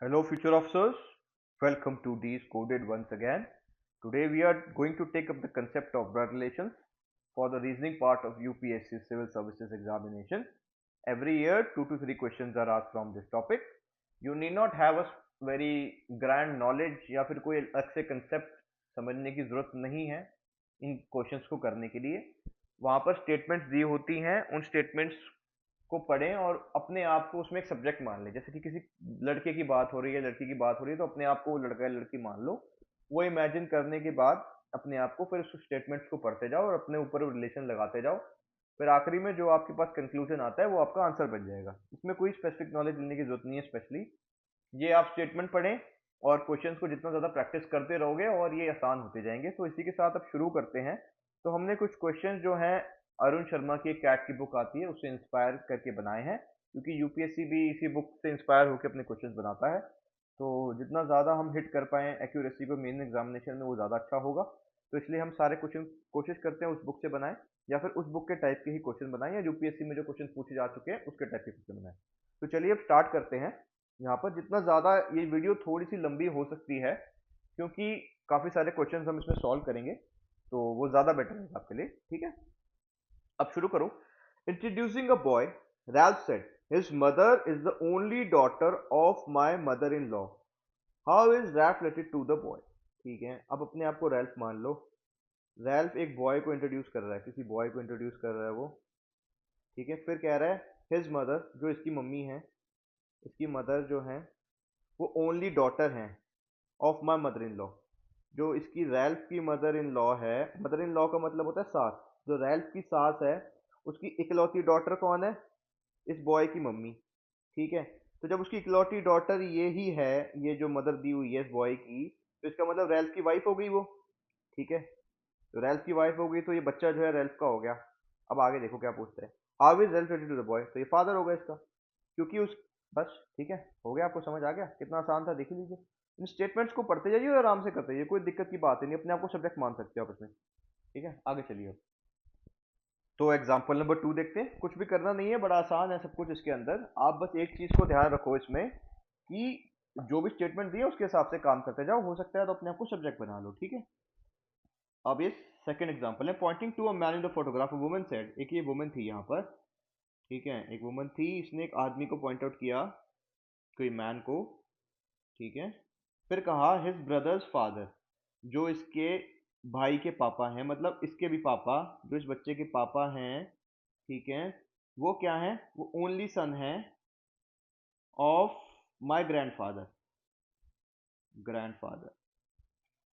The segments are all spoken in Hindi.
Hello, future officers. Welcome to D's Coded once again. Today we are going to take up the concept of blood relations for the reasoning part of UPSC Civil Services examination. Every year, 2 to 3 questions are asked from this topic. You need not have a very grand knowledge या फिर कोई अलग से concept समझने की जरूरत नहीं है इन क्वेश्चंस को करने के लिए। वहां पर स्टेटमेंट्स दी होती हैं, उन स्टेटमेंट्स को पढ़ें और अपने आप को उसमें एक सब्जेक्ट मान लें। जैसे कि किसी लड़के की बात हो रही है, लड़की की बात हो रही है, तो अपने आप को लड़का या लड़की मान लो। वो इमेजिन करने के बाद अपने आप को फिर उस स्टेटमेंट्स को पढ़ते जाओ और अपने ऊपर रिलेशन लगाते जाओ। फिर आखिरी में जो आपके पास कंक्लूजन आता है वो आपका आंसर बन जाएगा। इसमें कोई स्पेसिफिक नॉलेज लेने की जरूरत नहीं है। स्पेशली ये आप स्टेटमेंट पढ़ें और क्वेश्चंस को जितना ज़्यादा प्रैक्टिस करते रहोगे और ये आसान होते जाएंगे। तो इसी के साथ अब शुरू करते हैं। तो हमने कुछ क्वेश्चंस जो हैं अरुण शर्मा की एक कैट की बुक आती है उससे इंस्पायर करके बनाए हैं, क्योंकि यूपीएससी भी इसी बुक से इंस्पायर होकर अपने क्वेश्चंस बनाता है। तो जितना ज़्यादा हम हिट कर पाएँ एक्यूरेसी को मेन एग्जामिनेशन में वो ज़्यादा अच्छा होगा। तो इसलिए हम सारे क्वेश्चन कोशिश करते हैं उस बुक से बनाएं, या फिर उस बुक के टाइप के ही क्वेश्चन बनाएं, या यूपीएससी में जो क्वेश्चन पूछे जा चुके हैं उसके टाइप के क्वेश्चन बनाएं। तो चलिए अब स्टार्ट करते हैं। यहाँ पर जितना ज़्यादा ये वीडियो थोड़ी सी लंबी हो सकती है, क्योंकि काफ़ी सारे क्वेश्चंस हम इसमें सॉल्व करेंगे, तो वो ज़्यादा बेटर रहेगा आपके लिए। ठीक है, अब शुरू करो। Introducing a boy, Ralph said, his mother is the only daughter of my mother in law. How is Ralph related to the boy. ठीक है, अब अपने आप को रैल्फ मान लो। रैल्फ एक बॉय को इंट्रोड्यूस कर रहा है, किसी बॉय को इंट्रोड्यूस कर रहा है वो। ठीक है, फिर कह रहा है हिज मदर, जो इसकी मम्मी है, इसकी मदर जो है वो ओनली डॉटर हैं of my mother in law. जो इसकी रैल्फ की मदर इन लॉ है, मदर इन लॉ का मतलब होता है सास। जो रैल्फ की सास है उसकी इकलौती डॉटर कौन है? इस बॉय की मम्मी। ठीक है, तो जब उसकी इकलौती डॉटर ये ही है, ये जो मदर दी हुई है इस बॉय की, तो इसका मतलब रैल्फ की वाइफ हो गई वो। ठीक है, तो रैल्फ की वाइफ हो गई तो ये बच्चा जो है रैल्फ का हो गया। अब आगे देखो क्या पूछता है। How is Ralph related to the boy, तो ये फादर होगा इसका, क्योंकि उस, बस ठीक है, हो गया। आपको समझ आ गया कितना आसान था, देख लीजिए। इन स्टेटमेंट्स को पढ़ते जाइए और आराम से करते जाइए, कोई दिक्कत की बात ही नहीं, अपने आप को सब्जेक्ट मान सकते हो आप इसमें। ठीक है, आगे चलिए अब। तो एग्जाम्पल नंबर 2 देखते हैं। कुछ भी करना नहीं है, बड़ा आसान है सब कुछ इसके अंदर। आप बस एक चीज को ध्यान रखो इसमें कि जो भी स्टेटमेंट दिए उसके हिसाब से काम करते जाओ। हो सकता है तो अपने आप को सब्जेक्ट बना लो। ठीक है, अब ये सेकंड एग्जांपल है। Pointing to a man in the photograph, woman said, एक ये वुमन थी यहाँ पर। ठीक है, एक वुमन थी, इसने एक आदमी को पॉइंट आउट किया, कोई मैन को। ठीक है, फिर कहा हिज ब्रदर्स फादर, जो इसके भाई के पापा हैं, मतलब इसके भी पापा, जो इस बच्चे के पापा हैं। ठीक है, वो क्या है? वो ओनली सन है ऑफ माय ग्रैंडफादर। ग्रैंडफादर,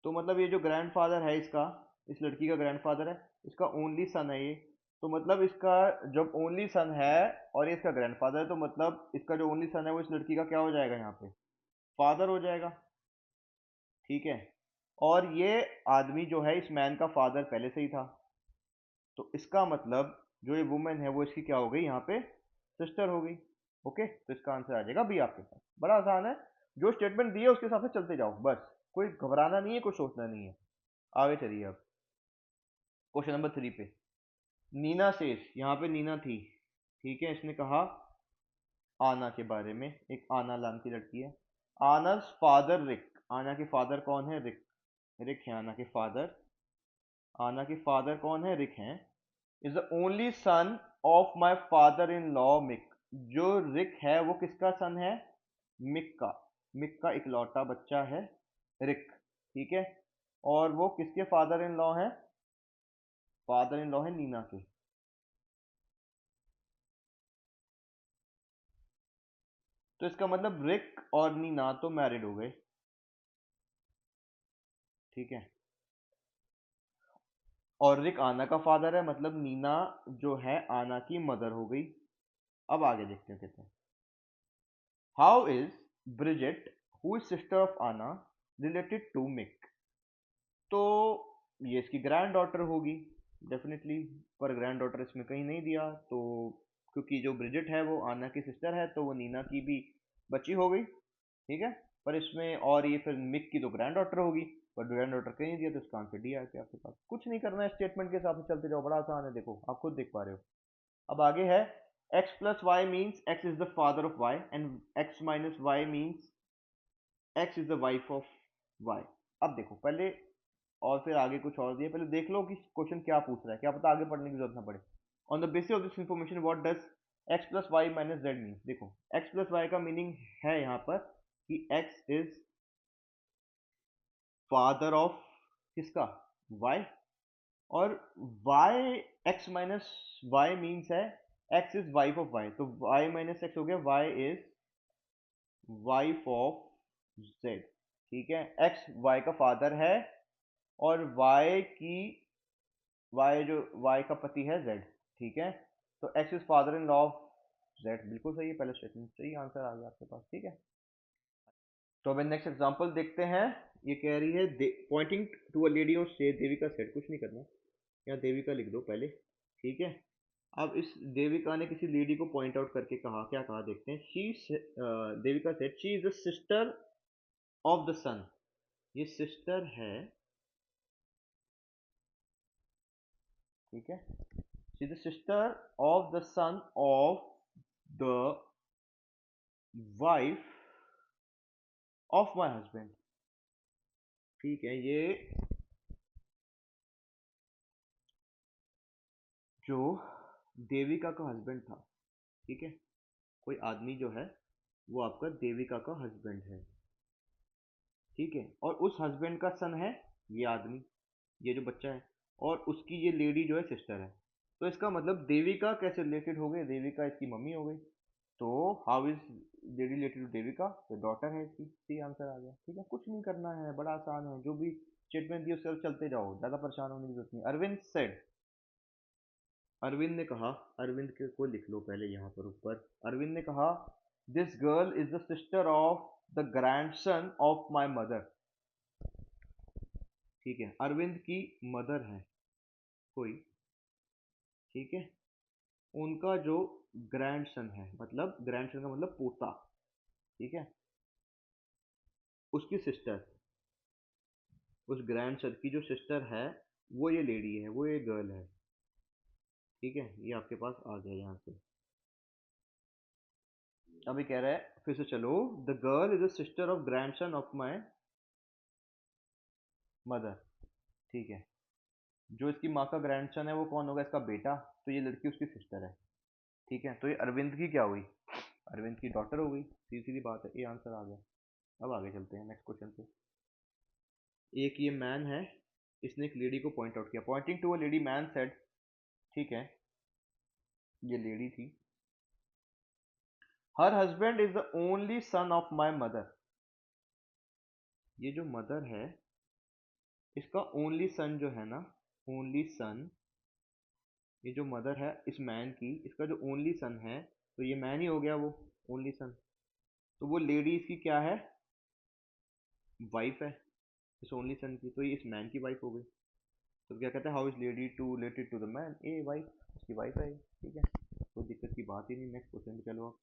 तो मतलब ये जो ग्रैंडफादर है इसका, इस लड़की का ग्रैंडफादर है, इसका ओनली सन है ये। तो मतलब इसका जब ओनली सन है और ये इसका ग्रैंडफादर है, तो मतलब इसका जो ओनली सन है वो इस लड़की का क्या हो जाएगा यहाँ पे? फादर हो जाएगा। ठीक है, और ये आदमी जो है इस मैन का फादर पहले से ही था। तो इसका मतलब जो ये वुमेन है वो इसकी क्या हो गई यहाँ पे? सिस्टर हो गई। ओके, तो इसका आंसर आ जाएगा बी आपके पास। बड़ा आसान है, जो स्टेटमेंट दी है उसके हिसाब से चलते जाओ बस। कोई घबराना नहीं है, कुछ सोचना नहीं है। आगे चलिए अब क्वेश्चन नंबर 3 पे। नीना सेस, यहाँ पे नीना थी। ठीक है, इसने कहा आना के बारे में, एक आना नाम की लड़की है। आना's फादर रिक, आना के फादर कौन है? रिक। रिक है आना के फादर। आना के फादर कौन है? रिक हैं। Is the only son of my father in law Mick, जो रिक है वो किसका सन है? मिक का। मिक का इकलौता बच्चा है रिक। ठीक है, और वो किसके फादर इन लॉ है? फादर इन लॉ है नीना के। तो इसका मतलब रिक और नीना तो मैरिड हो गए। ठीक है, और रिक आना का फादर है, मतलब नीना जो है आना की मदर हो गई। अब आगे देखते हैं कहते हैं। How is Bridget, who is sister of आना, रिलेटेड टू मिक। तो ये इसकी ग्रैंड डॉटर होगी डेफिनेटली, पर ग्रैंड डॉटर इसमें कहीं नहीं दिया। तो क्योंकि जो ब्रिजेट है वो आना की सिस्टर है, तो वो नीना की भी बच्ची हो गई। ठीक है, पर इसमें और ये फिर मिक की तो ग्रैंड डॉटर होगी, पर ग्रैंड डॉटर कहीं नहीं दिया, तो इसका आंसर डी आ गया आपके पास। कुछ नहीं करना है, स्टेटमेंट के हिसाब से चलते जाओ, बड़ा आसान है, देखो आप खुद देख पा रहे हो। अब आगे है x plus y means x is the father of y, and x minus Y means x is the wife of y. अब देखो पहले, और फिर आगे कुछ और दिया, पहले देख लो कि क्वेश्चन क्या पूछ रहा है, क्या पता आगे पढ़ने की जरूरत ना पड़े। On the basis of this information what does X plus Y minus Z mean. देखो एक्स प्लस वाई का मीनिंग है यहाँ पर कि एक्स इज फादर ऑफ किसका, वाई, और Y X minus Y means है X is wife of Y, तो वाई माइनस एक्स हो गया Y is wife of Z. ठीक है, एक्स वाई का फादर है और वाई की, वाई जो वाई का पति है जेड। ठीक है, तो x is father in law of Z, बिल्कुल सही है, पहले स्टेटमेंट सही आंसर आ गया आपके पास। ठीक है, तो अब नेक्स्ट एग्जांपल देखते हैं। ये कह रही है पॉइंटिंग टू अ लेडी और से देविका सेड, कुछ नहीं करना, यहाँ देविका लिख दो पहले। ठीक है, अब इस देविका ने किसी लेडी को पॉइंट आउट करके कहा, क्या कहा देखते हैं। Devika said she is the sister of the son, ये सिस्टर है। ठीक है, she is the sister of the son of the wife of my husband. ठीक है, ये जो देविका का हस्बैंड था, ठीक है, कोई आदमी जो है वो आपका देविका का हस्बैंड है। ठीक है, और उस हस्बैंड का सन है ये आदमी, ये जो बच्चा है, और उसकी ये लेडी जो है सिस्टर है। तो इसका मतलब देविका कैसे रिलेटेड हो गई, देविका इसकी मम्मी हो गई। तो how is lady related to Devika, तो डॉटर है इसकी, सी आंसर आ गया। ठीक है, कुछ नहीं करना है, बड़ा आसान है, जो भी स्टेटमेंट दिए उससे चलते जाओ, ज्यादा परेशान होने की जरूरत नहीं। अरविंद सेड, अरविंद ने कहा, अरविंद के को लिख लो पहले यहाँ पर ऊपर। अरविंद ने कहा this girl is the sister of the grandson of my mother. ठीक है, अरविंद की मदर है कोई, ठीक है, उनका जो ग्रैंडसन है, मतलब ग्रैंडसन का मतलब पोता, ठीक है, उसकी सिस्टर, उस ग्रैंडसन की जो सिस्टर है वो ये लेडी है, वो ये गर्ल है। ठीक है, ये आपके पास आ गया यहाँ से। अभी कह रहा है फिर से चलो, the girl is the sister of grandson of my mother. ठीक है, जो इसकी माँ का ग्रैंडसन है वो कौन होगा, इसका बेटा, तो ये लड़की उसकी सिस्टर है। ठीक है, तो ये अरविंद की क्या हुई, अरविंद की डॉटर हो गई, सीधी सीधी बात है, ये आंसर आ गया। अब आगे चलते हैं नेक्स्ट क्वेश्चन पे। एक ये मैन है, इसने एक लेडी को पॉइंट आउट किया, pointing to a lady man said. ठीक है, ये लेडी थी, her husband is the only son of my mother. ये जो मदर है इसका ओनली सन जो है ना, ओनली सन, ये जो मदर है इस मैन की, इसका जो ओनली सन है, तो ये मैन ही हो गया वो ओनली सन। तो वो लेडी इसकी क्या है, वाइफ है इस ओनली सन की, तो ये इस मैन की वाइफ हो गई। तो क्या कहते हैं, how is lady to related to the man, a wife, उसकी वाइफ है ये। ठीक है, कोई दिक्कत की बात ही नहीं। नेक्स्ट क्वेश्चन पे चलो,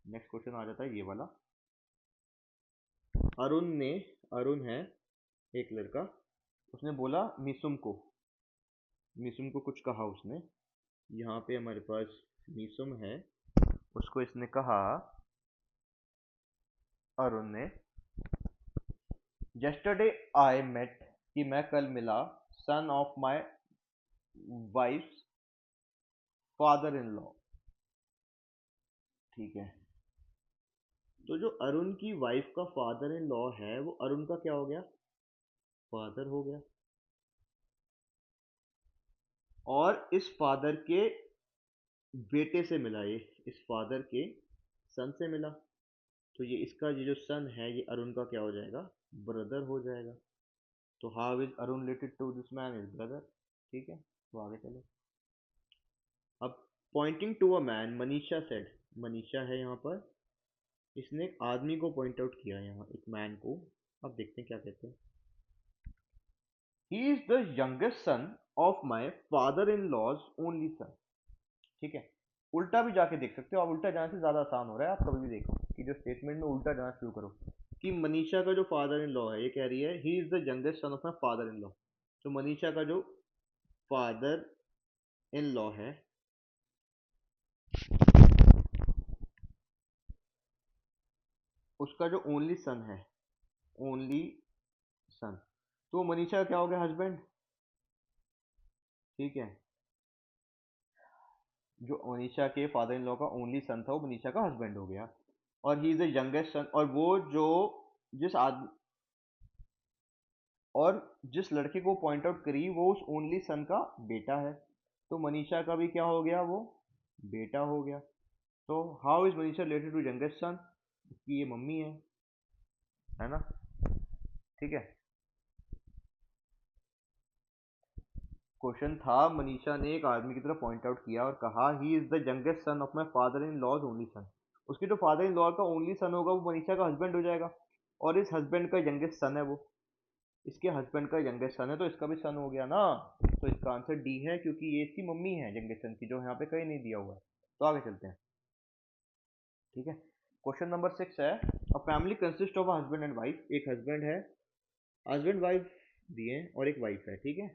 नेक्स्ट क्वेश्चन आ जाता है ये वाला। अरुण ने, अरुण है एक लड़का, उसने बोला मिसुम को, मिसुम को कुछ कहा उसने, यहाँ पे हमारे पास मिसुम है, उसको इसने कहा, अरुण ने, yesterday आई मेट, कि मैं कल मिला, सन of my wife father in law. ठीक है, तो जो अरुण की वाइफ का फादर इन लॉ है वो अरुण का क्या हो गया, फादर हो गया, और इस फादर के बेटे से मिला, ये इस फादर के सन से मिला, तो ये इसका ये जो सन है ये अरुण का क्या हो जाएगा, ब्रदर हो जाएगा। तो how is Arun related to this man, is brother. ठीक है, तो आगे चलो। अब pointing to a man, Manisha said, Manisha है यहाँ पर, इसने एक आदमी को पॉइंट आउट किया यहाँ, एक मैन को। अब देखते हैं क्या कहते हैं। He is the youngest son of my father in law's only son. ठीक है, उल्टा भी जाके देख सकते हो आप, उल्टा जाने से ज्यादा आसान हो रहा है, आप कभी भी देखो कि जो स्टेटमेंट में उल्टा जाना शुरू करो, कि मनीषा का जो फादर इन लॉ है, ये कह रही है ही is the youngest son of my father in law, तो मनीषा का जो फादर इन लॉ है, उसका जो ओनली सन है, ओनली सन, तो मनीषा क्या हो गया, हस्बैंड। ठीक है, जो मनीषा के फादर इन लॉ का ओनली सन था वो मनीषा का हस्बैंड हो गया। और ही इज द यंगेस्ट सन, और वो जो जिस आदमी और जिस लड़के को पॉइंट आउट करी वो उस ओनली सन का बेटा है, तो मनीषा का भी क्या हो गया, वो बेटा हो गया। तो how is Manisha related to youngest son, उसकी ये मम्मी है ना। ठीक है, क्वेश्चन था, मनीषा ने एक आदमी की तरफ पॉइंट आउट किया और कहा he is the youngest son of my father in law's only son. उसके जो फादर इन लॉ का ओनली सन होगा वो मनीषा का हस्बैंड हो जाएगा, और इस हस्बैंड का यंगेस्ट सन है वो, इसके हस्बैंड का यंगेस्ट सन है, तो इसका भी सन हो गया ना। तो इसका आंसर डी है, क्योंकि ये इसकी मम्मी है यंगेस्ट सन की, जो यहाँ पे कहीं नहीं दिया हुआ है। तो आगे चलते हैं। ठीक है, क्वेश्चन नंबर 6 है, a family consist of husband and wife. एक हस्बैंड है, हस्बैंड वाइफ दिए हैं, और एक वाइफ है। ठीक है,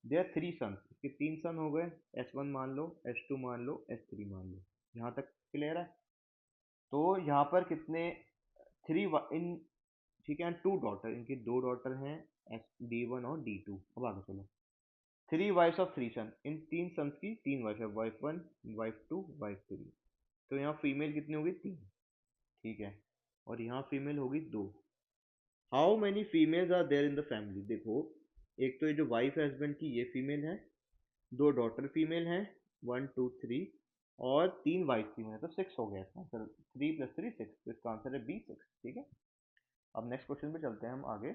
दे आर 3 सन्स, इसके 3 सन हो गए, S1 मान लो, S2 मान लो, S3 मान लो। यहाँ तक क्लियर है। तो यहाँ पर कितने, थ्री इन, ठीक है, 2 डॉटर, इनकी 2 डॉटर हैं, D1 और D2। अब आगे चलो, 3 वाइफ्स ऑफ 3 सन, इन 3 सन्स की 3 वाइफ है, वाइफ 1, वाइफ 2, वाइफ 3। तो यहाँ फीमेल कितनी होगी, 3। ठीक है, और यहाँ फीमेल होगी 2। How many females are there in the family. देखो, एक तो ये जो वाइफ है हस्बैंड की, ये फीमेल है, 2 डॉटर फीमेल हैं, 1 2 3, और 3 वाइफ फीमेल है, तो 6 हो गया इसका आंसर। 3 + 3 6, तो इसका आंसर है B6। ठीक है, अब नेक्स्ट क्वेश्चन पे चलते हैं हम आगे।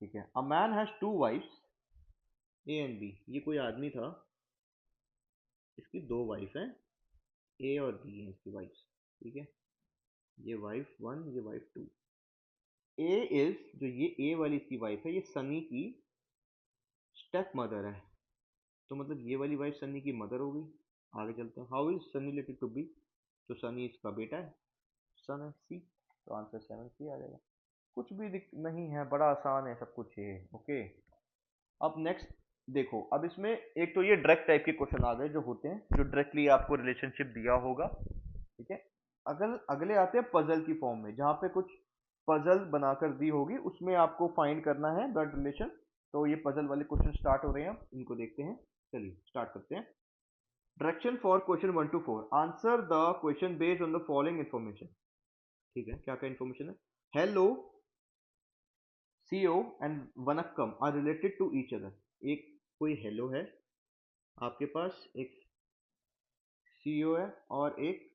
ठीक है, a man has 2 wives A and B। ये कोई आदमी था, इसकी 2 वाइफ हैं, A और B हैं इसकी वाइफ्स। ठीक है, ये वाइफ 1, ये वाइफ 2। ए इज, जो ये ए वाली इसकी वाइफ है, ये सनी की स्टेप मदर है, तो मतलब ये वाली वाइफ सनी की मदर होगी। आगे चलते हैं, how is Sunny related to B. तो सनी इसका बेटा है, सन है, सी। तो आंसर 7C आ जाएगा। कुछ भी नहीं है, बड़ा आसान है सब कुछ ये। ओके, अब नेक्स्ट देखो, अब इसमें एक तो ये डायरेक्ट टाइप के क्वेश्चन आ गए जो होते हैं, जो डायरेक्टली आपको रिलेशनशिप दिया होगा। ठीक है, अगले अगले आते हैं पजल की फॉर्म में, जहाँ पे कुछ पजल बनाकर दी होगी, उसमें आपको फाइंड करना है ब्लड रिलेशन। तो ये पजल वाले क्वेश्चन स्टार्ट हो रहे हैं, इनको देखते हैं। चलिए स्टार्ट करते हैं। Direction for question 1 to 4, answer the question based on the following information. ठीक है, क्या क्या इन्फॉर्मेशन है। Hello, CO and Vanakkam are related to each other. एक कोई हेलो है आपके पास, एक सीईओ है, और एक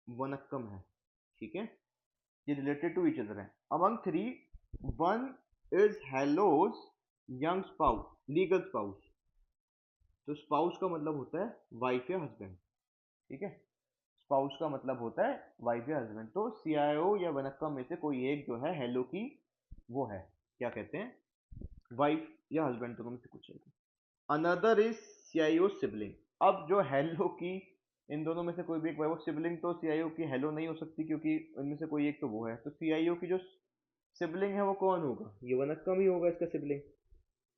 वनक्कम है। ठीक है, ये रिलेटेड टू ईच अदर है। Among 3, one is Helo's young spouse, legal spouse. तो स्पाउस का मतलब होता है वाइफ या हस्बैंड। ठीक है, स्पाउस का मतलब होता है वाइफ या हस्बैंड। तो सीआईओ या वनक्कम में से कोई एक जो है हेलो की, वो है, क्या कहते हैं, वाइफ या हस्बैंड, दोनों में से कुछ है। Another is CIO sibling. अब जो हेलो की, इन दोनों में से कोई भी एक है वो सिबलिंग, तो सीआईओ की हेलो नहीं हो सकती, क्योंकि इनमें से कोई एक तो वो है। तो सीआईओ की जो सिबलिंग है वो कौन होगा, ये वनक्कम ही होगा इसका सिबलिंग।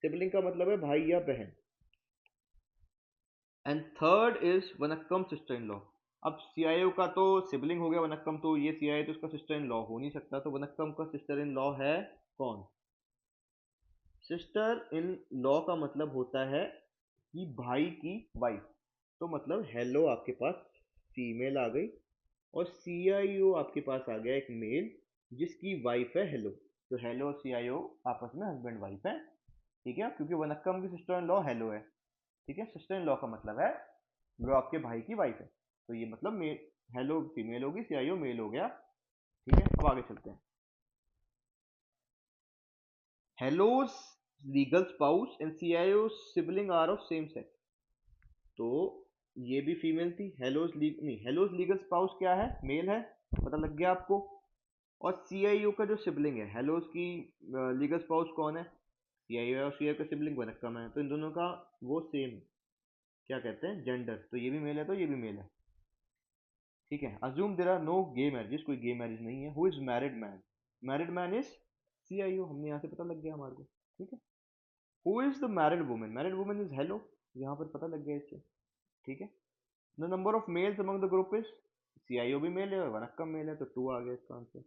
सिबलिंग का मतलब है भाई या बहन। And third is Vanakkam sister in law. अब सीआईओ का तो सिबलिंग हो गया वनक्कम, तो ये सीआईओ तो उसका सिस्टर इन लॉ हो नहीं सकता, तो वनक्कम का सिस्टर इन लॉ है कौन, सिस्टर इन लॉ का मतलब होता है कि भाई की वाइफ। तो मतलब हेलो आपके पास फीमेल आ गई, और सीआईओ आपके पास आ गया एक मेल, जिसकी वाइफ है हेलो। तो हेलो और सीआईओ आपस में हस्बैंड वाइफ है। ठीक है, क्योंकि वनक्कम की सिस्टर इन लॉ हेलो है। ठीक है, सिस्टर इन लॉ का मतलब है जो आपके भाई की वाइफ है। तो ये मतलब मेल, हेलो फीमेल होगी, सीआईओ मेल हो गया। ठीक है, अब आगे चलते हैं। Helo's legal spouse and CIO sibling are of same sex. तो ये भी फीमेल थी, हेलोज नहीं, हेलोज लीगल स्पाउस क्या है, मेल है, पता लग गया आपको। और सीआईओ का जो सिबलिंग है, हेलोज की लीगल स्पाउस कौन है, सीआईओ, और सीआईओ का सिबलिंग वनक्कम है, तो इन दोनों का वो सेम, क्या कहते हैं, जेंडर। तो ये भी मेल है, तो ये भी मेल है। ठीक है, assume there are no gay marriages, कोई गे मैरिज नहीं है। Who is married man, married man is CIO, हमने यहाँ से पता लग गया हमारे को। ठीक है, who is the married woman, married woman is hello, यहाँ पर पता लग गया इससे। ठीक है, the number of males among the group is CIO भी मेल है और वनक्कम मेल है, तो 2 आ गया इसका answer.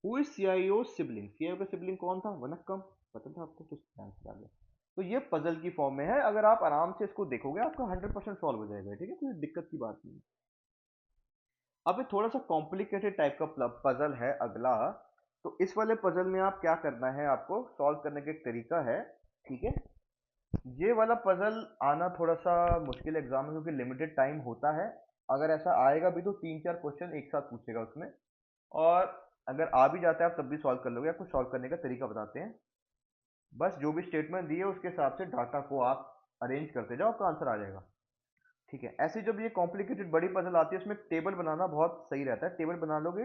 Who is CIO sibling? CIO का सिबलिंग कौन था? वनक्कम। पता था आपको? तो इसका आंसर आ गया। तो ये पजल की फॉर्म में है, अगर आप आराम से इसको देखोगे आपका 100% सॉल्व हो जाएगा, ठीक है, कोई दिक्कत की बात नहीं। अब ये थोड़ा सा कॉम्प्लिकेटेड टाइप का पजल है अगला। तो इस वाले पजल में आप क्या करना है, आपको सॉल्व करने का एक तरीका है, ठीक है। ये वाला पजल आना थोड़ा सा मुश्किल एग्जाम में, क्योंकि लिमिटेड टाइम होता है। अगर ऐसा आएगा भी तो 3-4 क्वेश्चन एक साथ पूछेगा उसमें, और अगर आ भी जाता है आप तब भी सॉल्व कर लोगे। आपको सॉल्व करने का तरीका बताते हैं। बस जो भी स्टेटमेंट दिए उसके हिसाब से डाटा को आप अरेंज करते जाओ, आपका आंसर आ जाएगा, ठीक है। ऐसी जब ये कॉम्प्लिकेटेड बड़ी पजल आती है उसमें टेबल बनाना बहुत सही रहता है। टेबल बना लोगे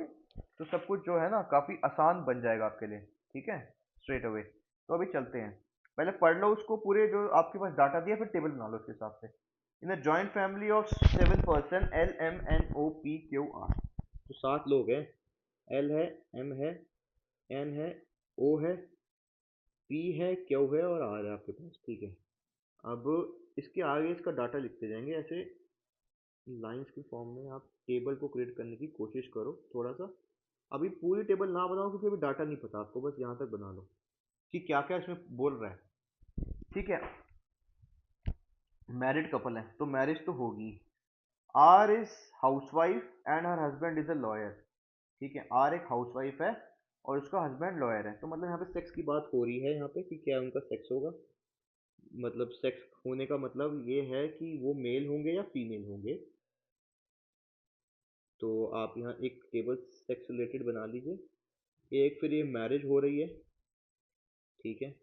तो सब कुछ जो है ना काफी आसान बन जाएगा आपके लिए, ठीक है, स्ट्रेट अवे। तो अभी चलते हैं, पहले पढ़ लो उसको पूरे जो आपके पास डाटा दिया, फिर टेबल बना लो उसके हिसाब से। In a joint family of 7 person LMNOPQR, तो 7 लोग हैं। एल है, एम है, एन है, ओ है, पी है, क्यू है और आर है आपके पास, ठीक है। अब इसके आगे इसका डाटा लिखते जाएंगे ऐसे लाइंस की फॉर्म में। आप टेबल को क्रिएट करने की कोशिश करो थोड़ा सा। अभी पूरी टेबल ना बनाओ क्योंकि अभी डाटा नहीं पता आपको, बस यहाँ तक बना लो कि क्या क्या इसमें बोल रहा है, ठीक है। मैरिड कपल है तो मैरिज तो होगी। R is housewife and her husband is a lawyer, ठीक है। आर एक हाउसवाइफ है और उसका हस्बैंड लॉयर है, तो मतलब यहाँ पे सेक्स की बात हो रही है यहाँ पे कि क्या उनका सेक्स होगा। मतलब सेक्स होने का मतलब ये है कि वो मेल होंगे या फीमेल होंगे। तो आप यहाँ एक टेबल सेक्स रिलेटेड बना लीजिए। एक फिर ये मैरिज हो रही है, ठीक है।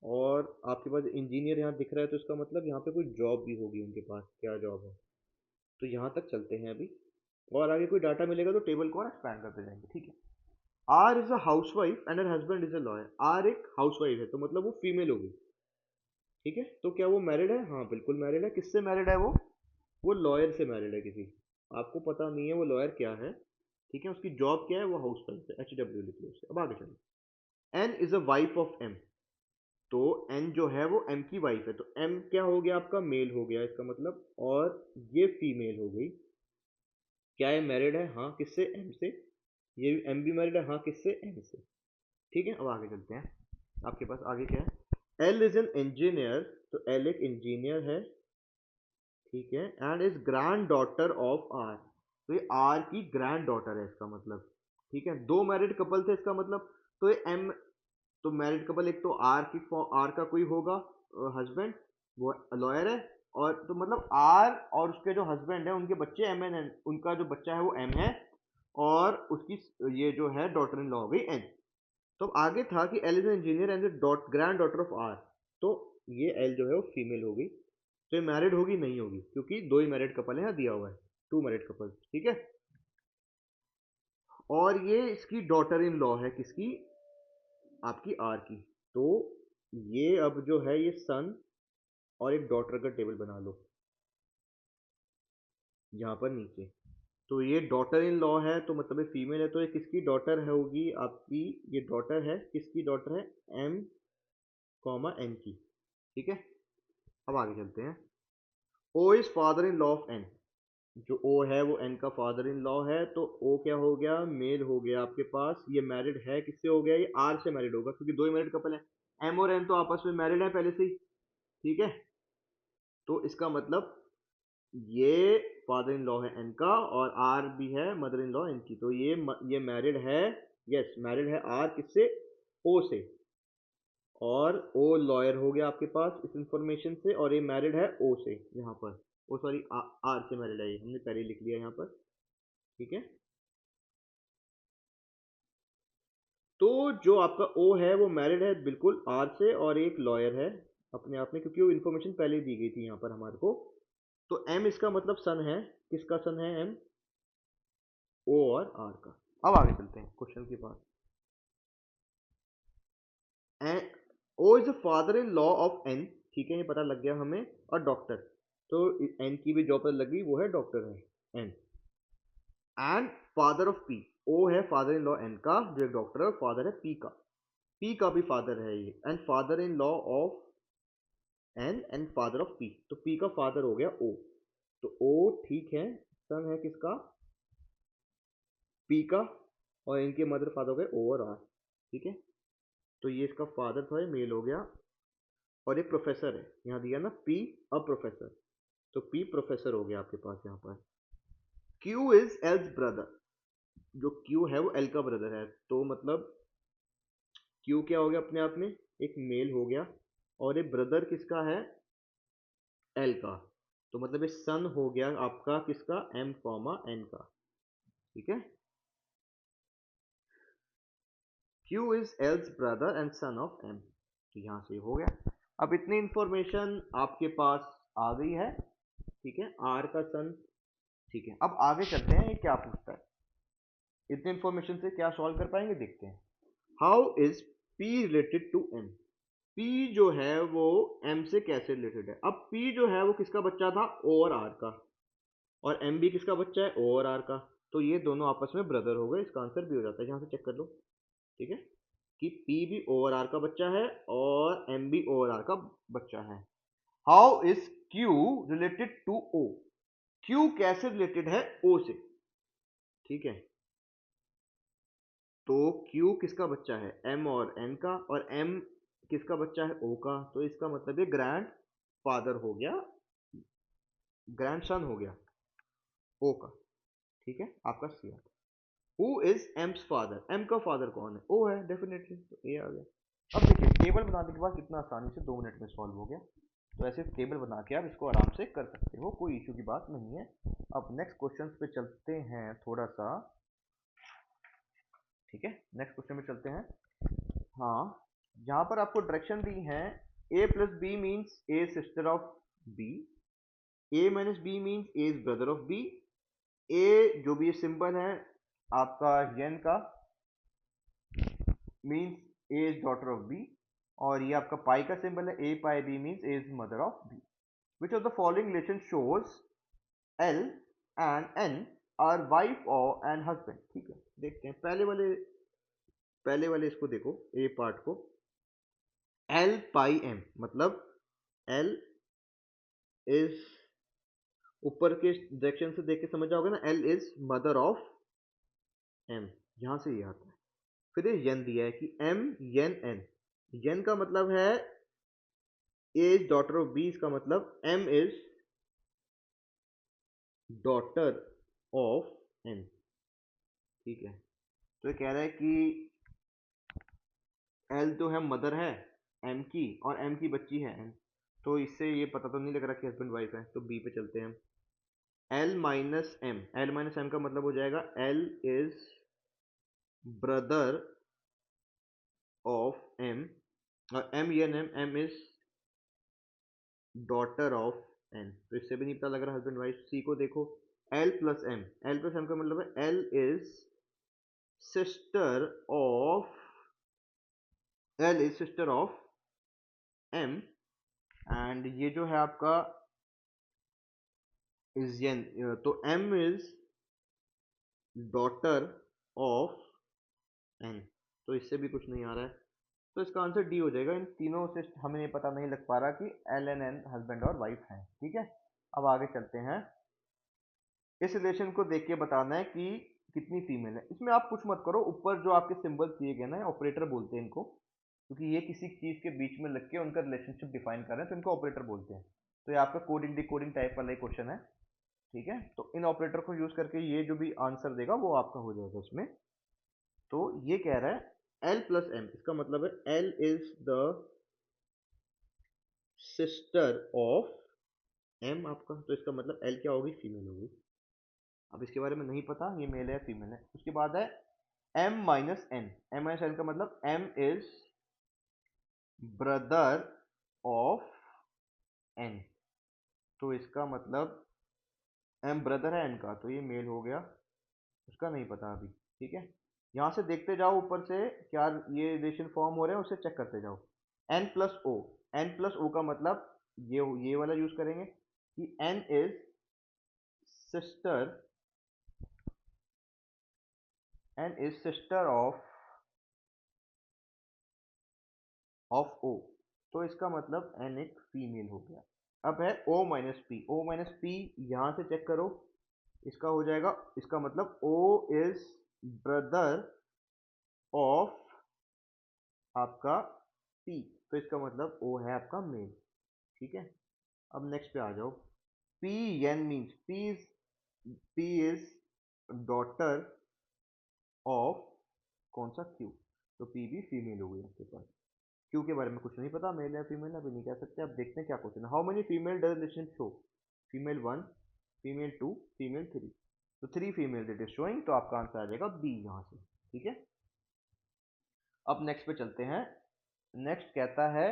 और आपके पास इंजीनियर यहाँ दिख रहा है, तो इसका मतलब यहाँ पे कोई जॉब भी होगी उनके पास, क्या जॉब है। तो यहाँ तक चलते हैं अभी, और आगे कोई डाटा मिलेगा तो टेबल को और एक्सपैंड करते जाएंगे, ठीक है। R is a housewife and her husband is a lawyer. R एक हाउसवाइफ है तो मतलब वो फीमेल होगी, ठीक है। तो क्या वो मैरिड है? हाँ बिल्कुल मैरिड है। किससे मैरिड है वो लॉयर से मैरिड है किसी। आपको पता नहीं है वो लॉयर क्या है, ठीक है। उसकी जॉब क्या है? वो हाउस वाइफ है, HW लिख लो उसे। अब आगे चलो। N is a wife of M, तो एन जो है वो एम की वाइफ है, तो एम क्या हो गया आपका? मेल हो गया इसका मतलब, और ये फीमेल हो गई। क्या ये मैरिड है? हाँ। किससे? एम से। ये एम भी मैरिड है, हाँ। किससे? एम से, ठीक है। अब आगे चलते हैं, आपके पास आगे क्या है? एल इज एन इंजीनियर, तो एल एक इंजीनियर है, ठीक है। And is granddaughter of R, तो ये आर की ग्रैंड डॉटर है इसका मतलब, ठीक है। दो मैरिड कपल थे इसका मतलब, तो ये एम, तो मैरिड कपल एक तो आर का कोई होगा हस्बैंड, वो लॉयर है। और तो मतलब आर और उसके जो हस्बैंड है उनके बच्चे एम एन एन, उनका जो बच्चा है वो एम है, और उसकी ये जो है डॉटर इन लॉ हो गई एन। तो अब आगे था कि L is engineer and granddaughter of R, तो ये एल जो है वो फीमेल होगी। तो ये मैरिड होगी? नहीं होगी, क्योंकि दो ही मैरिड कपल है, यहाँ दिया हुआ है 2 मैरिड कपल, ठीक है। और ये इसकी डॉटर इन लॉ है, किसकी? आपकी आर की। तो ये अब जो है ये सन और एक डॉटर का टेबल बना लो यहाँ पर नीचे। तो ये डॉटर इन लॉ है तो मतलब ये फीमेल है, तो ये किसकी डॉटर होगी आपकी? ये डॉटर है, किसकी डॉटर है? एम कॉमा एन की, ठीक है। अब आगे चलते हैं। O is father in law of N, जो ओ है वो एन का फादर इन लॉ है, तो ओ क्या हो गया? मेल हो गया आपके पास। ये मैरिड है, किससे हो गया? ये आर से मैरिड होगा, क्योंकि दो ही मैरिड कपल है। एम और एन तो आपस में मैरिड है पहले से ही, ठीक है। तो इसका मतलब ये फादर इन लॉ है एन का, और आर भी है मदर इन लॉ एन की, तो ये मैरिड है। यस, मैरिड है आर किससे? ओ से। और ओ लॉयर हो गया आपके पास इस इंफॉर्मेशन से, और ये मैरिड है ओ से यहाँ पर। ओ सॉरी, आर से मैरिड है, ये हमने पहले ही लिख लिया यहाँ पर, ठीक है। तो जो आपका ओ है वो मैरिड है बिल्कुल आर से, और एक लॉयर है अपने आप में, क्योंकि वो इन्फॉर्मेशन पहले ही दी गई थी यहाँ पर हमारे को। तो एम इसका मतलब सन है, किसका सन है? एम, ओ और आर का। अब आगे चलते हैं क्वेश्चन के पास। O is the father in law of N, ठीक है, ये पता लग गया हमें। और डॉक्टर, तो एन की भी जॉब पर लगी, वो है डॉक्टर है N. And father of P, O है फादर इन लॉ एन का जो एक डॉक्टर है, और फादर है पी का। पी का भी फादर है ये, and father in law of N and father of P, तो पी का फादर हो गया ओ। तो ओ ठीक है, सन है किसका? पी का, और इनके मदर फादर हो गए ओ और आर। ठीक है, तो ये इसका फादर था, ये मेल हो गया, और ये प्रोफेसर है, यहाँ दिया ना पी अ प्रोफेसर, तो पी प्रोफेसर हो गया आपके पास यहाँ पर। क्यू इज एल्स ब्रदर, जो क्यू है वो एल का ब्रदर है, तो मतलब क्यू क्या हो गया अपने आप में, एक मेल हो गया, और ये ब्रदर किसका है, एल का, तो मतलब ये सन हो गया आपका किसका, एम कॉमा एन का। ठीक है, Q is L's brother and son of M, तो यहाँ से हो गया। अब इतनी इंफॉर्मेशन आपके पास आ गई है। ठीक है, R का सन। ठीक है, अब आगे चलते हैं, ये क्या पूछता है, इतने इंफॉर्मेशन से क्या सॉल्व कर पाएंगे देखते हैं। How is P related to M, P जो है वो M से कैसे रिलेटेड है। अब P जो है वो किसका बच्चा था, O और R का, और M भी किसका बच्चा है, O और R का, तो ये दोनों आपस में ब्रदर हो गए, इसका आंसर भी हो जाता है, यहाँ से चेक कर लो। ठीक है, कि P भी O और R का बच्चा है और M भी O और R का बच्चा है। How is Q related to O, Q कैसे रिलेटेड है O से। ठीक है, तो Q किसका बच्चा है, M और N का, और M किसका बच्चा है, O का, तो इसका मतलब ये ग्रैंड फादर हो गया, ग्रैंड सन हो गया O का। ठीक है, आपका सी आता है। Who is M's father, M का फादर कौन है, ओ है डेफिनेटली, तो ए आ गया। अब देखिए टेबल बनाने के बाद कितना आसानी से 2 मिनट में सॉल्व हो गया, तो ऐसे टेबल बना के आप इसको आराम से कर सकते हो, कोई इशू की बात नहीं है। अब नेक्स्ट क्वेश्चन पे चलते हैं थोड़ा सा। ठीक है, नेक्स्ट क्वेश्चन में चलते हैं। हाँ, यहाँ पर आपको डायरेक्शन दी है, A plus B means A sister of B, A minus B means A is brother of B, A जो भी सिंबल है आपका यन का means A is daughter of B, और ये आपका पाई का सिंबल है, A pi B means A is mother of B. Which of the following relation shows L and N are wife और एंड हस्बैंड। ठीक है, देखते हैं पहले वाले इसको देखो, ए पार्ट को, एल पाई एम मतलब एल इज, ऊपर के डायरेक्शन से देख के समझ जाओगे ना, L is mother of M, यहां से ये आता है। फिर ये यन दिया है कि एम यन एन, यन का मतलब है A is daughter of B, इसका मतलब M is daughter of N. ठीक है, तो ये कह रहा है कि एल जो है मदर है एम की, और एम की बच्ची है एन, तो इससे ये पता तो नहीं लग रहा कि हस्बैंड वाइफ है, तो बी पे चलते हैं हम। L minus M, L minus M का मतलब हो जाएगा L is brother of M, और M N M, M is daughter of N, तो इससे भी नहीं पता लग रहा हस्बैंड वाइफ। सी को देखो, L plus M, L plus M का मतलब है L is sister of, L is sister of M, and ये जो है आपका इज एन, तो M is daughter of N, तो इससे भी कुछ नहीं आ रहा है, तो इसका आंसर डी हो जाएगा। इन तीनों से हमें ये पता नहीं लग पा रहा कि एल एन एन हस्बैंड और वाइफ हैं। ठीक है, अब आगे चलते हैं। इस रिलेशन को देख के बताना है कि कितनी फीमेल है। इसमें आप कुछ मत करो, ऊपर जो आपके सिंबल दिए गए ना, ऑपरेटर बोलते हैं इनको, क्योंकि ये किसी चीज के बीच में लग के उनका रिलेशनशिप डिफाइन कर रहे हैं, तो इनको ऑपरेटर बोलते हैं। तो ये आपका कोडिंग डिकोडिंग टाइप वाला क्वेश्चन है। ठीक है, तो इन ऑपरेटर को यूज करके ये जो भी आंसर देगा वो आपका हो जाएगा इसमें। तो ये कह रहा है एल प्लस एम, इसका मतलब है L is the sister of M आपका, तो इसका मतलब एल क्या होगी, फीमेल होगी। अब इसके बारे में नहीं पता ये मेल है फीमेल है। उसके बाद है M minus N, M minus N का मतलब M is brother of N, तो इसका मतलब एम ब्रदर है एन का, तो ये मेल हो गया, उसका नहीं पता अभी। ठीक है, यहां से देखते जाओ ऊपर से क्या ये रिलेशन फॉर्म हो रहे हैं, उसे चेक करते जाओ। N plus O, N plus O का मतलब ये वाला यूज करेंगे कि N is sister, N is sister of O, तो इसका मतलब एन एक फीमेल हो गया। अब है O minus P, O minus P यहां से चेक करो, इसका हो जाएगा, इसका मतलब ओ इज ब्रदर ऑफ आपका पी, तो इसका मतलब ओ है आपका मेल। ठीक है, अब नेक्स्ट पे आ जाओ। P N means P is daughter of कौन सा, क्यू। तो पी भी फीमेल हो गई आपके पास। क्यू के बारे में कुछ नहीं पता, मेल है फीमेल अभी नहीं कह सकते। अब देखते हैं क्या क्वेश्चन है। How many female does relationship show? Female 1, female 2, female 3। तो 3 फीमेल इट इज शोइंग, तो आपका आंसर आ जाएगा बी यहाँ से। ठीक है, अब नेक्स्ट पे चलते हैं। नेक्स्ट कहता है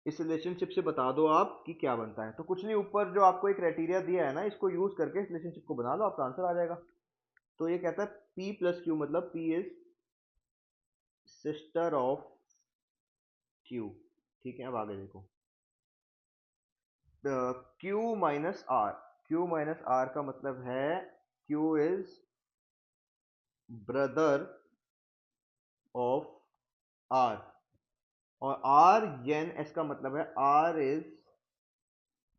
इस रिलेशनशिप से बता दो आप कि क्या बनता है। तो कुछ नहीं, ऊपर जो आपको एक क्राइटेरिया दिया है ना, इसको यूज करके इस रिलेशनशिप को बना लो, आपका आंसर आ जाएगा। तो ये कहता है पी प्लस क्यू, मतलब P is sister of Q. ठीक है, अब आगे देखो। Q minus R, Q minus R का मतलब है Q is brother of R, और आर एन एस का मतलब है R is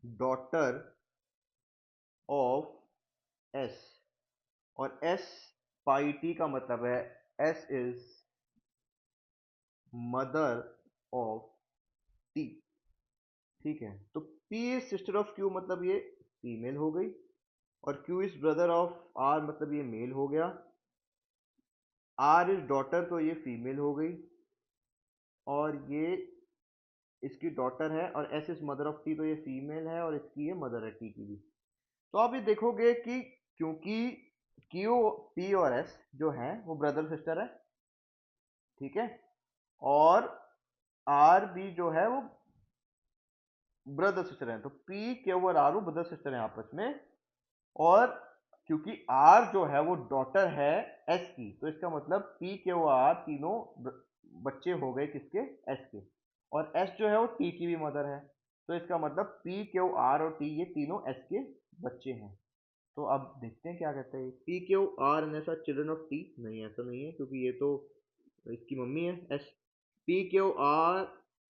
daughter of S, और एस पाई टी का मतलब है S is mother of T. ठीक है, तो P is sister of Q मतलब ये फीमेल हो गई, और Q is brother of R मतलब ये मेल हो गया। आर इज डॉटर तो ये फीमेल हो गई, और ये इसकी डॉटर है, और S is mother of T तो ये फीमेल है, और इसकी ये मदर है टी की भी। तो आप ये देखोगे कि क्योंकि क्यू पी और एस जो है वो ब्रदर सिस्टर है, ठीक है, और आर बी जो है वो ब्रदर सिस्टर है, तो पी क्यू और आर वो ब्रदर सिस्टर है आपस में। और क्योंकि आर जो है वो डॉटर है एस की, तो इसका मतलब पी क्यू आर तीनों बच्चे हो गए किसके, एस के, और एस जो है वो टी की भी मदर है, तो इसका मतलब पी क्यू आर और टी ये तीनों एस के बच्चे हैं। तो अब देखते हैं क्या कहते हैं। P Q R N S are children of T, नहीं ऐसा नहीं है, क्योंकि ये तो इसकी मम्मी है S. P Q R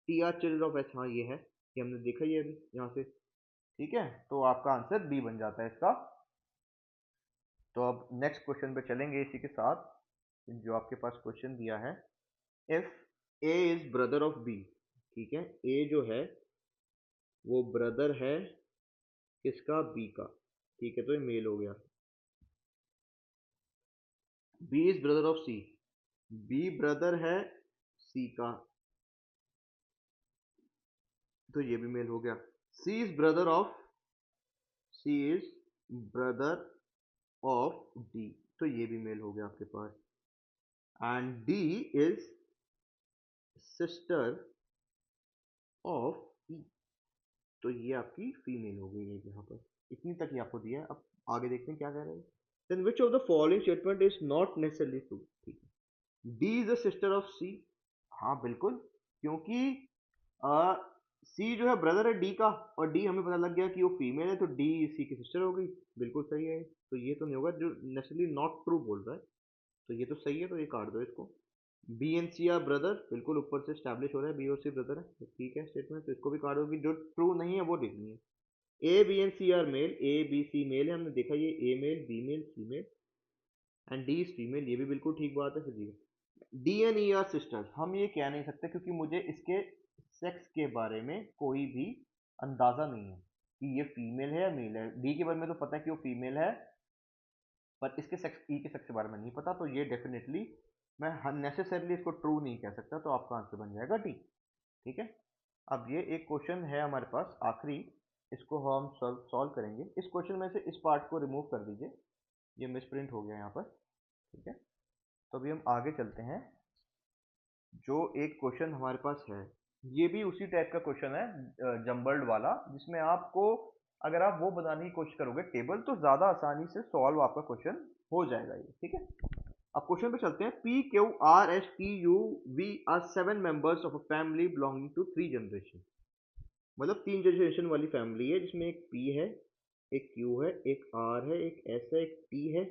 T R children of S, हाँ ये है, ये हमने देखा ही है अभी यहाँ से। ठीक है, तो आपका आंसर बी बन जाता है इसका। तो अब नेक्स्ट क्वेश्चन पे चलेंगे इसी के साथ, जो आपके पास क्वेश्चन दिया है। If A is brother of B, ठीक है, ए जो है वो ब्रदर है किसका, बी का। ठीक है, तो ये मेल हो गया। B is brother of C, B brother है सी का, तो ये भी मेल हो गया। C is brother of, C is brother of D, तो ये भी मेल हो गया आपके पास। And D is sister of E, तो ये आपकी फीमेल हो गई है यहाँ पर। इतनी तक ही आपको दिया है, अब आगे देखते हैं क्या कह रहे हैं। Then which of the following statement is not necessarily true, ठीक है। D is the sister of C, हाँ बिल्कुल, क्योंकि सी जो है ब्रदर है डी का, और डी हमें पता लग गया कि वो फीमेल है, तो डी सी की सिस्टर हो गई, बिल्कुल सही है। तो ये तो नहीं होगा जो नेसेसरली नॉट ट्रू बोल रहा है, तो ये तो सही है, तो ये काट दो इसको। B and C are brother, बिल्कुल ऊपर से स्टैब्लिश हो रहा है बी और सी ब्रदर है, तो ठीक है स्टेटमेंट, तो इसको भी काट दो कि जो ट्रू नहीं है वो लिखनी है। A B and C are male, A B C male है, हमने देखा ये A male B male C male, and D is female, ये भी बिल्कुल ठीक बात है फिर। D and E are sisters, हम ये कह नहीं सकते क्योंकि मुझे इसके सेक्स के बारे में कोई भी अंदाजा नहीं है कि ये फीमेल है या मेल है। डी के बारे में तो पता है कि वो फीमेल है, पर इसके सेक्स, ई के सेक्स के बारे में नहीं पता, तो ये डेफिनेटली मैं नेसेसरली इसको ट्रू नहीं कह सकता, तो आपका आंसर बन जाएगा डी। ठीक है, अब ये एक क्वेश्चन है हमारे पास आखिरी, इसको हम सॉल्व करेंगे। इस क्वेश्चन में से इस पार्ट को रिमूव कर दीजिए, ये मिसप्रिंट हो गया यहाँ पर। ठीक है, तो अभी हम आगे चलते हैं। जो एक क्वेश्चन हमारे पास है, ये भी उसी टाइप का क्वेश्चन है, जम्बल्ड वाला, जिसमें आपको अगर आप वो बनाने की कोशिश करोगे टेबल, तो ज्यादा आसानी से सॉल्व आपका क्वेश्चन हो जाएगा ये। ठीक है, अब क्वेश्चन पे चलते हैं। P Q R S T U V are 7 members of a family belonging to 3 generation, मतलब 3 जनरेशन वाली फैमिली है, जिसमें एक पी है, एक क्यू है, एक आर है, एक एस है, एक टी है,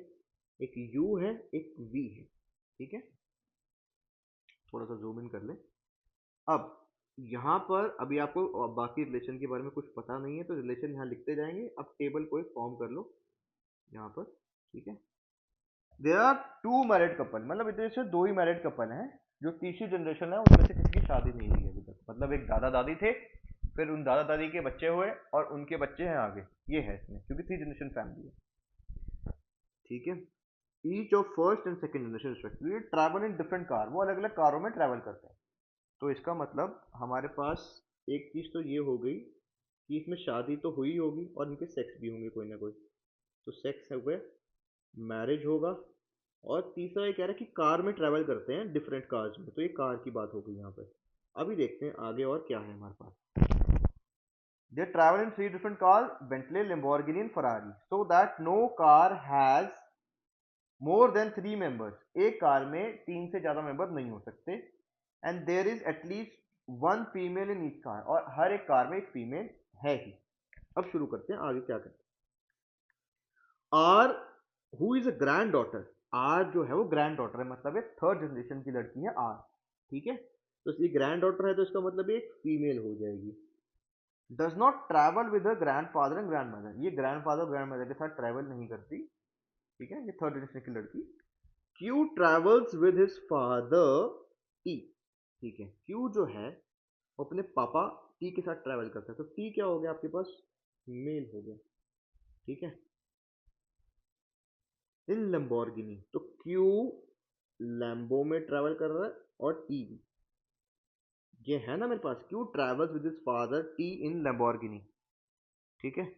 एक यू है, एक वी है। ठीक है, थोड़ा सा जूम इन कर ले। अब यहाँ पर अभी आपको बाकी रिलेशन के बारे में कुछ पता नहीं है, तो रिलेशन यहाँ लिखते जाएंगे। अब टेबल को एक फॉर्म कर लो यहाँ पर। ठीक है, there are two married couple, मतलब इधर से दो ही मैरिड कपल हैं, जो तीसरी जनरेशन है उनमें से किसी की शादी नहीं हुई है अभी तक, मतलब एक दादा दादी थे, फिर उन दादा दादी के बच्चे हुए और उनके बच्चे हैं आगे, ये है इसमें, क्योंकि थ्री जनरेशन फैमिली है। ठीक है, each of first and second generation respectively travel in different car, वो अलग अलग कारों में ट्रैवल करते हैं। तो इसका मतलब हमारे पास एक चीज तो ये हो गई कि इसमें शादी तो हुई होगी और इनके सेक्स भी होंगे कोई ना कोई, तो सेक्स हो गए, मैरिज होगा, और तीसरा ये कह रहा है कि कार में ट्रैवल करते हैं डिफरेंट कार्स में, तो ये कार की बात हो गई यहाँ पे। अभी देखते हैं आगे और क्या है हमारे पास। They travel in three different car, Bentley, Lamborghini and Ferrari, so that no car has more than three members, एक कार में तीन से ज्यादा मेंबर नहीं हो सकते, and there is at least one female in each car, और हर एक कार में एक फीमेल है ही। अब शुरू करते हैं आगे क्या करते हैं। R who is a granddaughter, R जो है वो ग्रैंड डॉटर है, मतलब एक थर्ड जनरेशन की लड़की है आर। ठीक है, तो ये ग्रैंड डॉटर है तो इसका मतलब एक फीमेल हो जाएगी। Does not travel with grand father and grand mother, ये ग्रैंड फादर ग्रैंड मदर के साथ ट्रैवल नहीं करती। ठीक है, ये थर्ड जनरेशन की लड़की। Q travels with his father T, ठीक है, क्यू जो है वो अपने पापा टी के साथ ट्रैवल करता है, तो टी क्या हो गया आपके पास, मेल हो गया। ठीक है, इन लैम्बोर्गिनी, तो क्यू लैम्बो में ट्रैवल कर रहा है, और टी भी, ये है ना मेरे पास, Q travels with his father T in Lamborghini. ठीक है,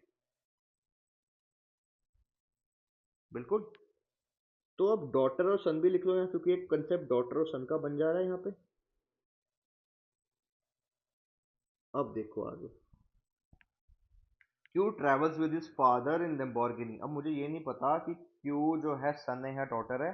बिल्कुल। तो अब डॉटर और सन भी लिख लो यहाँ, क्योंकि एक कंसेप्ट डॉटर और सन का बन जा रहा है यहाँ पे। अब देखो आगे, Q travels with his father in Lamborghini, अब मुझे ये नहीं पता कि क्यू जो है सन है या डॉटर है,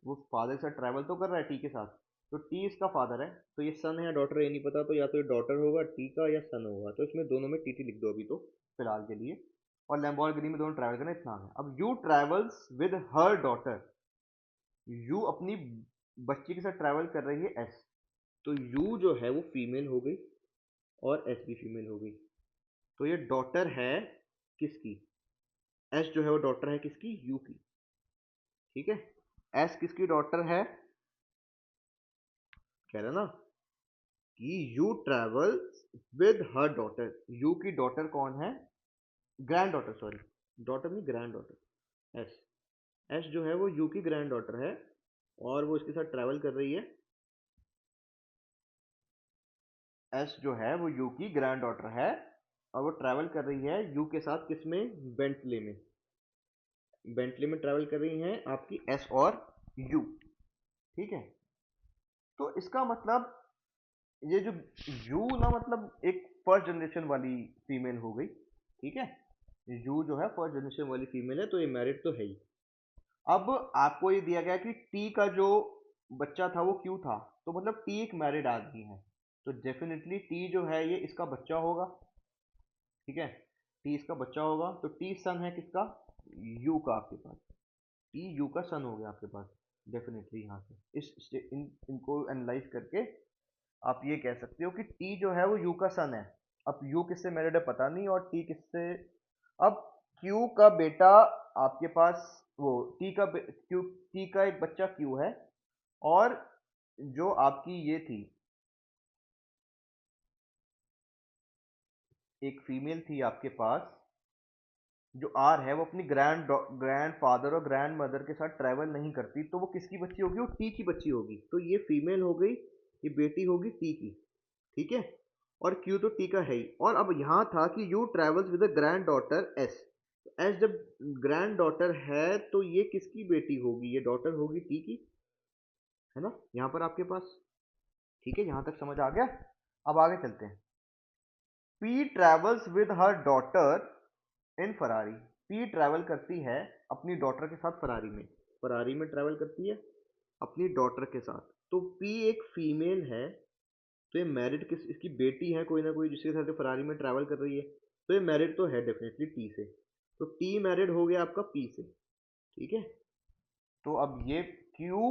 वो फादर के साथ ट्रैवल तो कर रहा है टी के साथ, तो टी इसका फादर है, तो ये सन है या डॉटर है ये नहीं पता, तो या तो ये डॉटर होगा टी का या सन होगा, तो इसमें दोनों में टी टी लिख दो अभी तो फिलहाल के लिए। और लैम्बोर्गिनी में दोनों ट्रैवल करना इतना है। अब you travels with her daughter, you अपनी बच्ची के साथ ट्रैवल कर रही है एस, तो यू जो है वो फीमेल हो गई और एस भी फीमेल हो गई, तो ये डॉटर है किसकी, एस जो है वो डॉटर है किसकी, यू की। ठीक है, एस किसकी डॉटर है, कह रहे ना कि you travel with her daughter, you की डॉटर कौन है, ग्रैंड डॉटर, सॉरी डॉटर नहीं ग्रैंड डॉटर, एस, एस जो है वो यू की ग्रैंड डॉटर है, और वो इसके साथ ट्रैवल कर रही है, एस जो है वो यू की ग्रैंड डॉटर है, और वो ट्रैवल कर रही है यू के साथ किसमें, बेंटले में, बेंटले में ट्रैवल कर रही हैं आपकी एस और यू। ठीक है, तो इसका मतलब ये जो यू ना, मतलब एक फर्स्ट जनरेशन वाली फीमेल हो गई। ठीक है, यू जो है फर्स्ट जनरेशन वाली फीमेल है, तो ये मैरिड तो है ही। अब आपको ये दिया गया कि टी का जो बच्चा था वो क्यू था, तो मतलब टी एक मैरिड आदमी है, तो डेफिनेटली टी जो है ये इसका बच्चा होगा। ठीक है, टी इसका बच्चा होगा, तो टी सन है किसका, यू का, आपके पास टी यू का सन हो गया आपके पास, डेफिनेटली यहाँ से इनको एनालाइज करके आप ये कह सकते हो कि टी जो है वो यू का सन है। अब यू किससे मैरिड है पता नहीं, और टी किससे। अब क्यू का बेटा आपके पास, वो क्यू, टी का एक बच्चा क्यू है, और जो आपकी ये थी एक फीमेल थी आपके पास, जो आर है, वो अपनी ग्रैंड फादर और ग्रैंड मदर के साथ ट्रैवल नहीं करती, तो वो किसकी बच्ची होगी, वो टी की बच्ची होगी, तो ये फीमेल हो गई, ये बेटी होगी टी की। ठीक है, और क्यू तो टी का है ही, और अब यहाँ था कि you travels with a grand daughter S, S जब ग्रैंड डॉटर है तो ये किसकी बेटी होगी, ये डॉटर होगी टी की, है ना यहाँ पर आपके पास। ठीक है, यहाँ तक समझ आ गया। अब आगे चलते हैं। P travels with her daughter in Ferrari, P travel करती है अपनी डॉटर के साथ फरारी में, फरारी में ट्रैवल करती है अपनी डॉटर के साथ, तो पी एक फीमेल है, तो ये मैरिड किस, इसकी बेटी है कोई ना कोई जिसके साथ ये फरारी में ट्रैवल कर रही है, तो ये मैरिड तो है डेफिनेटली टी से, तो टी मैरिड हो गया आपका पी से। ठीक है, तो अब ये क्यू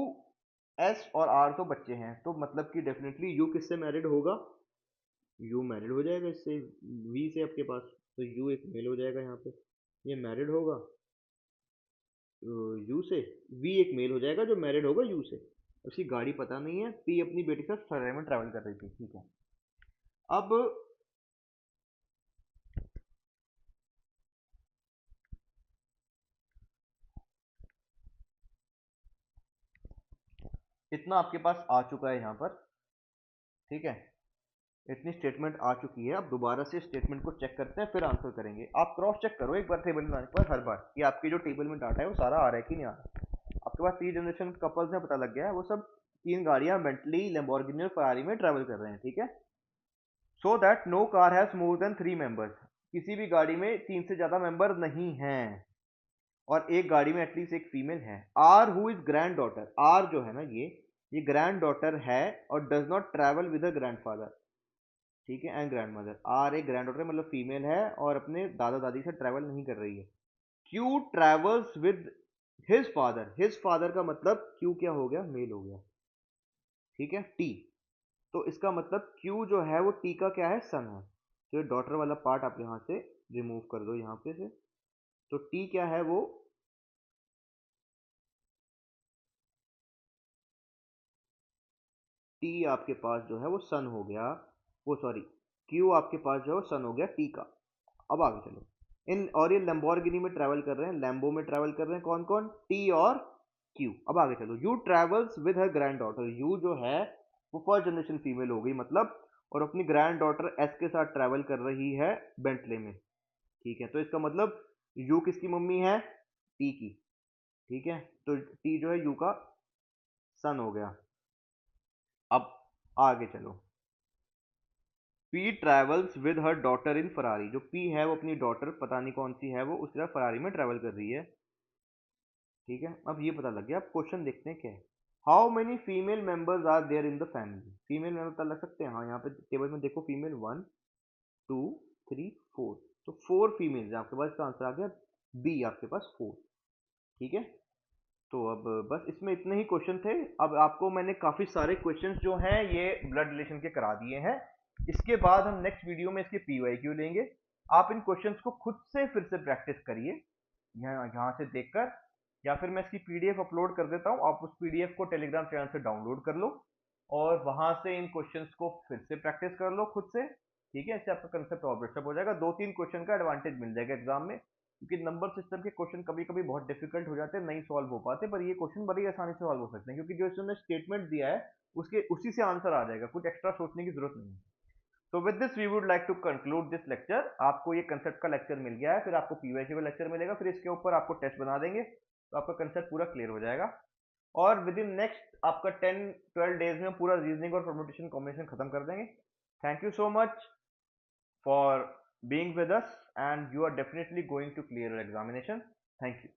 एस और आर तो बच्चे हैं, तो मतलब कि डेफिनेटली यू किससे मैरिड होगा, यू मैरिड हो जाएगा इससे, वी से आपके पास, तो यू एक मेल हो जाएगा यहाँ पे, ये मैरिड होगा, यू से वी एक मेल हो जाएगा जो मैरिड होगा यू से, उसकी गाड़ी पता नहीं है, पी अपनी बेटी के साथ फरारी में ट्रैवल कर रही थी, ठीक है। अब इतना आपके पास आ चुका है यहाँ पर, ठीक है, इतनी स्टेटमेंट आ चुकी है। अब दोबारा से स्टेटमेंट को चेक करते हैं फिर आंसर करेंगे। आप क्रॉस चेक करो एक बार टेबल बनाने के बाद हर बार कि आपकी जो टेबल में डाटा है वो सारा आ रहा है कि नहीं आ रहा। आपके पास 3 जनरेशन कपल्स में पता लग गया है, वो सब 3 गाड़ियां बेंटली लैम्बोर्गिनी और फरारी में ट्रैवल कर रहे हैं, ठीक है। So that no car has more than 3 members, किसी भी गाड़ी में 3 से ज्यादा मेंबर नहीं हैं और एक गाड़ी में एटलीस्ट एक फीमेल है। R who is granddaughter, R जो है ना ये ग्रैंड डॉटर है और does not travel with a grandfather, ठीक है, एंड ग्रैंड मदर। आर एक ग्रैंड डॉटर मतलब फीमेल है और अपने दादा दादी से ट्रैवल नहीं कर रही है। Q travels with his father का मतलब क्यू क्या हो गया, मेल हो गया, ठीक है। टी, तो इसका मतलब क्यू जो है वो टी का क्या है, सन है। तो ये डॉटर वाला पार्ट आप यहाँ से रिमूव कर दो यहाँ पे से, तो टी क्या है वो टी आपके पास जो है वो सन हो गया, वो सॉरी क्यू आपके पास जो है वो सन हो गया टी का। अब आगे चलो, इन और ये लैम्बोर्गिनी में ट्रैवल कर रहे हैं, लैम्बो में ट्रैवल कर रहे हैं कौन कौन, टी और क्यू। अब आगे चलो, you travels with her grand daughter, you जो है वो फर्स्ट जनरेशन फीमेल हो गई मतलब, और अपनी ग्रैंड डॉटर एस के साथ ट्रैवल कर रही है बेंटले में, ठीक है। तो इसका मतलब यू किसकी मम्मी है, टी की, ठीक है। तो टी जो है यू का सन हो गया। अब आगे चलो, P travels with her daughter in Ferrari, जो पी है वो अपनी डॉटर पता नहीं कौन सी है वो उसके साथ फरारी में ट्रैवल कर रही है, ठीक है। अब ये पता लग गया, अब क्वेश्चन देखते हैं क्या है। How many female members are there in the family, female member पता लग सकते हैं, हाँ यहाँ पे टेबल में देखो, फीमेल 1 2 3 4, तो 4 फीमेल्स है आपके पास, इसका आंसर आ गया बी आपके पास 4, ठीक है। तो अब बस इसमें इतने ही क्वेश्चन थे। अब आपको मैंने काफी सारे क्वेश्चंस जो हैं ये ब्लड रिलेशन के करा दिए हैं। इसके बाद हम नेक्स्ट वीडियो में इसके पीवाईक्यू लेंगे। आप इन क्वेश्चंस को खुद से फिर से प्रैक्टिस करिए यहाँ से देखकर, या फिर मैं इसकी पीडीएफ अपलोड कर देता हूँ, आप उस पीडीएफ को टेलीग्राम चैनल से डाउनलोड कर लो और वहां से इन क्वेश्चंस को फिर से प्रैक्टिस कर लो खुद से, ठीक है। इससे आपका कंसेप्ट और ब्रशअप हो जाएगा, 2-3 क्वेश्चन का एडवांटेज मिल जाएगा एग्जाम में, क्योंकि नंबर सिस्टम के क्वेश्चन कभी कभी बहुत डिफिकल्ट हो जाते हैं, नहीं सॉल्व हो पाते, पर ये क्वेश्चन बड़ी आसानी से सॉल्व हो सकते हैं, क्योंकि जो इसमें स्टेटमेंट दिया है उसके उसी से आंसर आ जाएगा, कुछ एक्स्ट्रा सोचने की जरूरत नहीं है। तो with this we would like to conclude this lecture. आपको ये कंसेप्ट का लेक्चर मिल गया है, फिर आपको पीवाईक्यू का लेक्चर मिलेगा, फिर इसके ऊपर आपको टेस्ट बना देंगे, तो आपका कंसेप्ट पूरा क्लियर हो जाएगा। और विद इन नेक्स्ट आपका 10-12 डेज में पूरा रीजनिंग और परम्यूटेशन कॉम्बिनेशन खत्म कर देंगे। Thank you so much for being with us, and you are definitely going to clear your examination. Thank you.